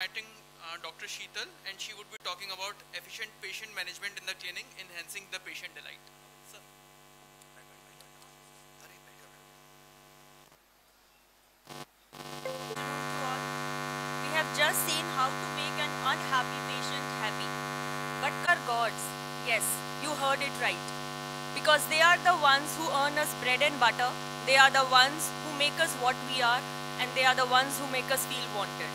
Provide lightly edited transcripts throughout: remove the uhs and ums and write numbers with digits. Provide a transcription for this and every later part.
Inviting Dr. Sheetal, and she would be talking about efficient patient management in the clinic, enhancing the patient delight. Sir. We have just seen how to make an unhappy patient happy. But our gods, yes, you heard it right. Because they are the ones who earn us bread and butter, they are the ones who make us what we are, and they are the ones who make us feel wanted.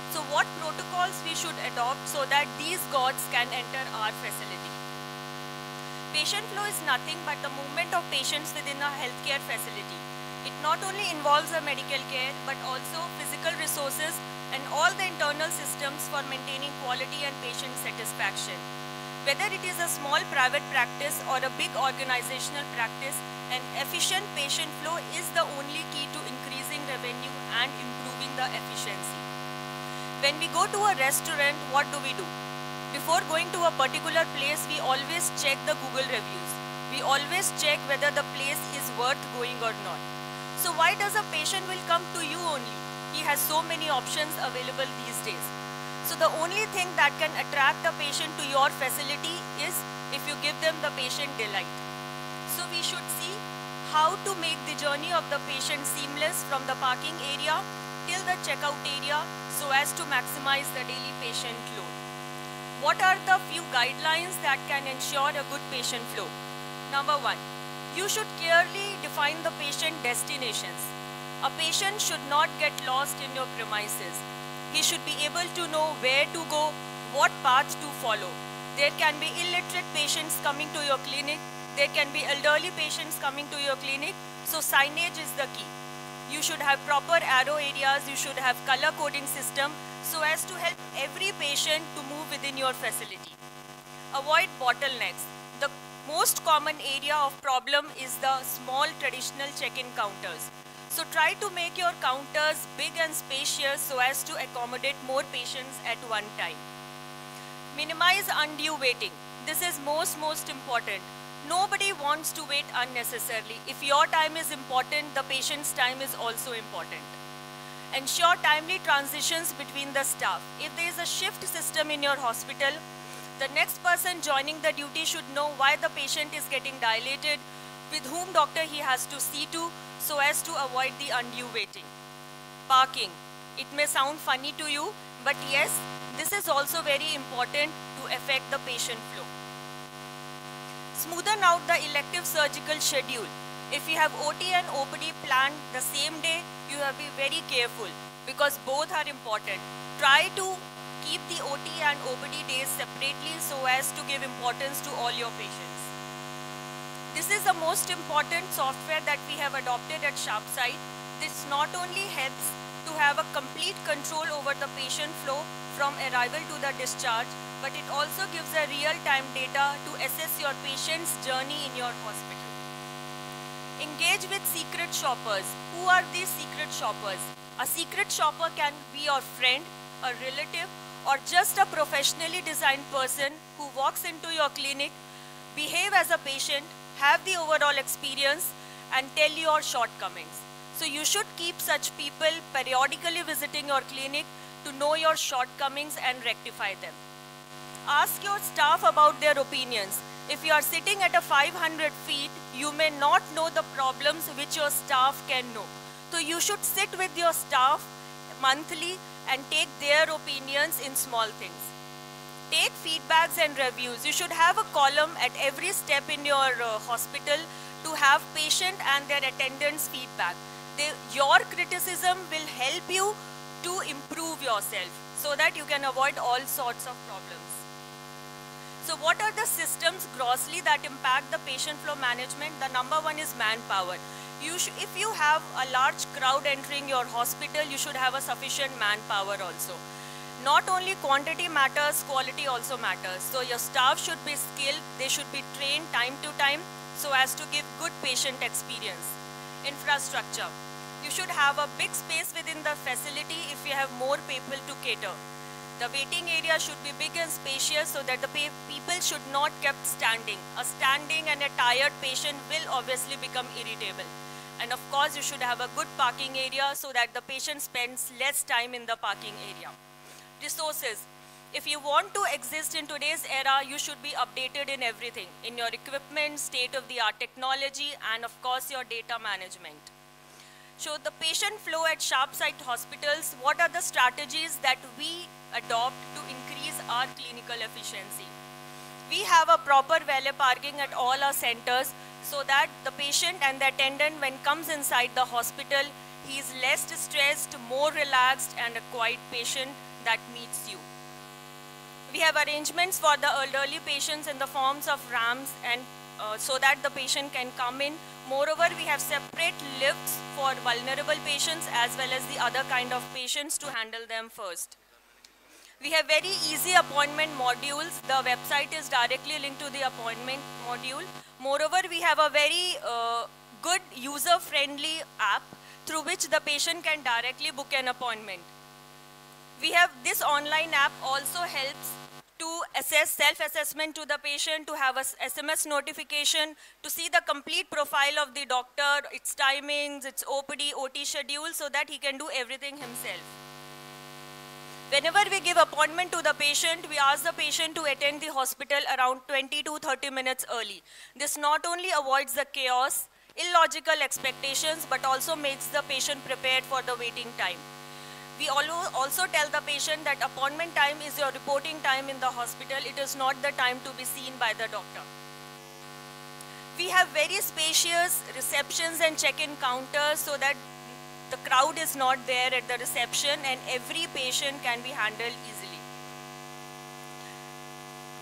So what protocols we should adopt so that these gods can enter our facility? Patient flow is nothing but the movement of patients within a healthcare facility. It not only involves a medical care, but also physical resources and all the internal systems for maintaining quality and patient satisfaction. Whether it is a small private practice or a big organizational practice, an efficient patient flow is the only key to increasing revenue and improving the efficiency. When we go to a restaurant, what do? Before going to a particular place, we always check the Google reviews. We always check whether the place is worth going or not. So why does a patient will come to you only? He has so many options available these days. So the only thing that can attract a patient to your facility is if you give them the patient delight. So we should see how to make the journey of the patient seamless from the parking area till the checkout area so as to maximize the daily patient load. What are the few guidelines that can ensure a good patient flow? Number one, you should clearly define the patient destinations. A patient should not get lost in your premises. He should be able to know where to go, what path to follow. There can be illiterate patients coming to your clinic. There can be elderly patients coming to your clinic. So signage is the key. You should have proper arrow areas. You should have color coding system so as to help every patient to move within your facility. Avoid bottlenecks. The most common area of problem is the small traditional check-in counters. So try to make your counters big and spacious so as to accommodate more patients at one time. Minimize undue waiting. This is most important. Nobody wants to wait unnecessarily. If your time is important, the patient's time is also important. Ensure timely transitions between the staff. If there is a shift system in your hospital, the next person joining the duty should know why the patient is getting dilated, with whom doctor he has to see to, so as to avoid the undue waiting. Parking. It may sound funny to you, but yes, this is also very important to affect the patient flow. Smoothen out the elective surgical schedule. If you have OT and OPD planned the same day, you have to be very careful because both are important. Try to keep the OT and OPD days separately so as to give importance to all your patients. This is the most important software that we have adopted at Sharpsight. This not only helps to have a complete control over the patient flow from arrival to the discharge, but it also gives a real-time data to assess your patient's journey in your hospital. Engage with secret shoppers. Who are these secret shoppers? A secret shopper can be your friend, a relative, or just a professionally designed person who walks into your clinic, behave as a patient, have the overall experience, and tell your shortcomings. So you should keep such people periodically visiting your clinic to know your shortcomings and rectify them. Ask your staff about their opinions. If you are sitting at a 500 feet, you may not know the problems which your staff can know. So you should sit with your staff monthly and take their opinions in small things. Take feedbacks and reviews. You should have a column at every step in your hospital to have patient and their attendants' feedback. Your criticism will help you to improve yourself so that you can avoid all sorts of problems. So what are the systems grossly that impact the patient flow management? The number one is manpower. If you have a large crowd entering your hospital, you should have a sufficient manpower also. Not only quantity matters, quality also matters. So your staff should be skilled, they should be trained time to time so as to give good patient experience. Infrastructure. You should have a big space within the facility if you have more people to cater. The waiting area should be big and spacious so that the people should not kept standing. A standing and a tired patient will obviously become irritable. And of course, you should have a good parking area so that the patient spends less time in the parking area. Resources. If you want to exist in today's era, you should be updated in everything, in your equipment, state-of-the-art technology, and of course your data management. So the patient flow at sharp-site hospitals, what are the strategies that we adopt to increase our clinical efficiency? We have a proper valet parking at all our centers so that the patient and the attendant, when comes inside the hospital, he is less stressed, more relaxed, and a quiet patient that meets you. We have arrangements for the elderly patients in the forms of ramps and so that the patient can come in. Moreover, we have separate lifts for vulnerable patients as well as the other kind of patients to handle them first. We have very easy appointment modules. The website is directly linked to the appointment module. Moreover, we have a very good user-friendly app through which the patient can directly book an appointment. We have this online app also helps to assess self-assessment to the patient, to have a SMS notification, to see the complete profile of the doctor, its timings, its OPD, OT schedule, so that he can do everything himself. Whenever we give appointment to the patient, we ask the patient to attend the hospital around 20 to 30 minutes early. This not only avoids the chaos, illogical expectations, but also makes the patient prepared for the waiting time. We also tell the patient that appointment time is your reporting time in the hospital. It is not the time to be seen by the doctor. We have very spacious receptions and check-in counters so that the crowd is not there at the reception and every patient can be handled easily.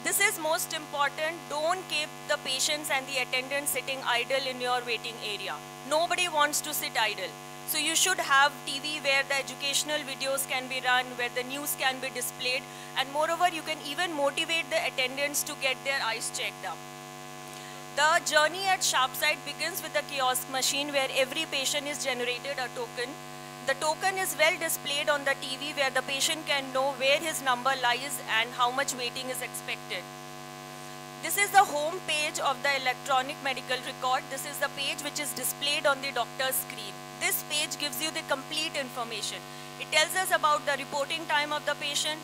This is most important. Don't keep the patients and the attendants sitting idle in your waiting area. Nobody wants to sit idle. So you should have TV where the educational videos can be run, where the news can be displayed, and moreover you can even motivate the attendants to get their eyes checked up. The journey at sharp-site begins with the kiosk machine where every patient is generated a token. The token is well displayed on the TV where the patient can know where his number lies and how much waiting is expected. This is the home page of the electronic medical record. This is the page which is displayed on the doctor's screen. This page gives you the complete information. It tells us about the reporting time of the patient,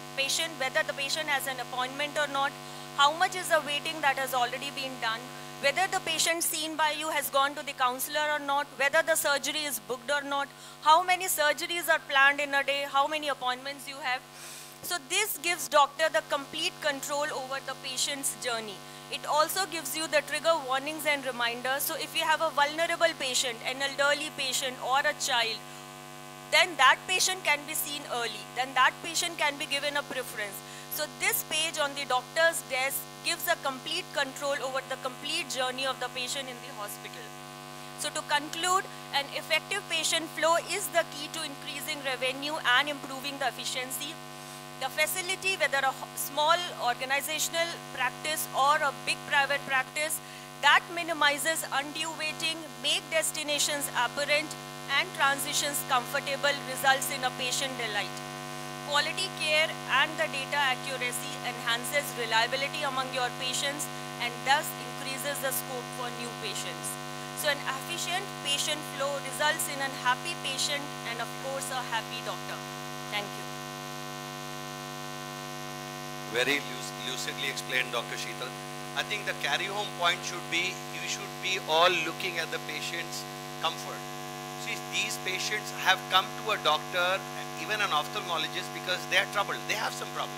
whether the patient has an appointment or not, how much is the waiting that has already been done, whether the patient seen by you has gone to the counselor or not, whether the surgery is booked or not, how many surgeries are planned in a day, how many appointments you have. So this gives doctor the complete control over the patient's journey. It also gives you the trigger warnings and reminders. So if you have a vulnerable patient, an elderly patient or a child, then that patient can be seen early. Then that patient can be given a preference. So this page on the doctor's desk gives a complete control over the complete journey of the patient in the hospital. So to conclude, an effective patient flow is the key to increasing revenue and improving the efficiency. The facility, whether a small organizational practice or a big private practice, that minimizes undue waiting, make destinations apparent, and transitions comfortable, results in a patient delight. Quality care and the data accuracy enhances reliability among your patients and thus increases the scope for new patients. So an efficient patient flow results in a happy patient and of course a happy doctor. Thank you. Very lucidly explained, Dr. Sheetal. I think the carry-home point should be, you should be all looking at the patient's comfort. See, these patients have come to a doctor, even an ophthalmologist, because they are troubled. They have some problem.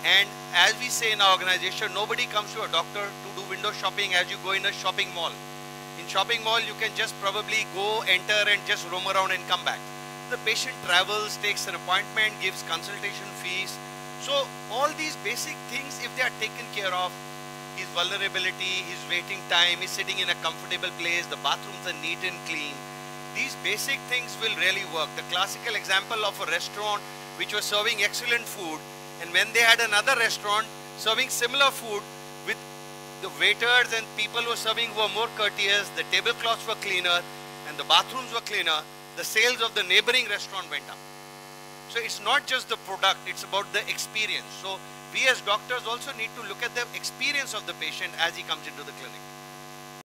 And as we say in our organization, nobody comes to a doctor to do window shopping as you go in a shopping mall. In shopping mall, you can just probably go, enter, and just roam around and come back. The patient travels, takes an appointment, gives consultation fees. So all these basic things, if they are taken care of, his vulnerability, his waiting time, he's sitting in a comfortable place, the bathrooms are neat and clean, these basic things will really work. The classical example of a restaurant which was serving excellent food, and when they had another restaurant serving similar food with the waiters and people who were serving were more courteous, the tablecloths were cleaner and the bathrooms were cleaner, the sales of the neighboring restaurant went up. So it's not just the product, it's about the experience. So we as doctors also need to look at the experience of the patient as he comes into the clinic.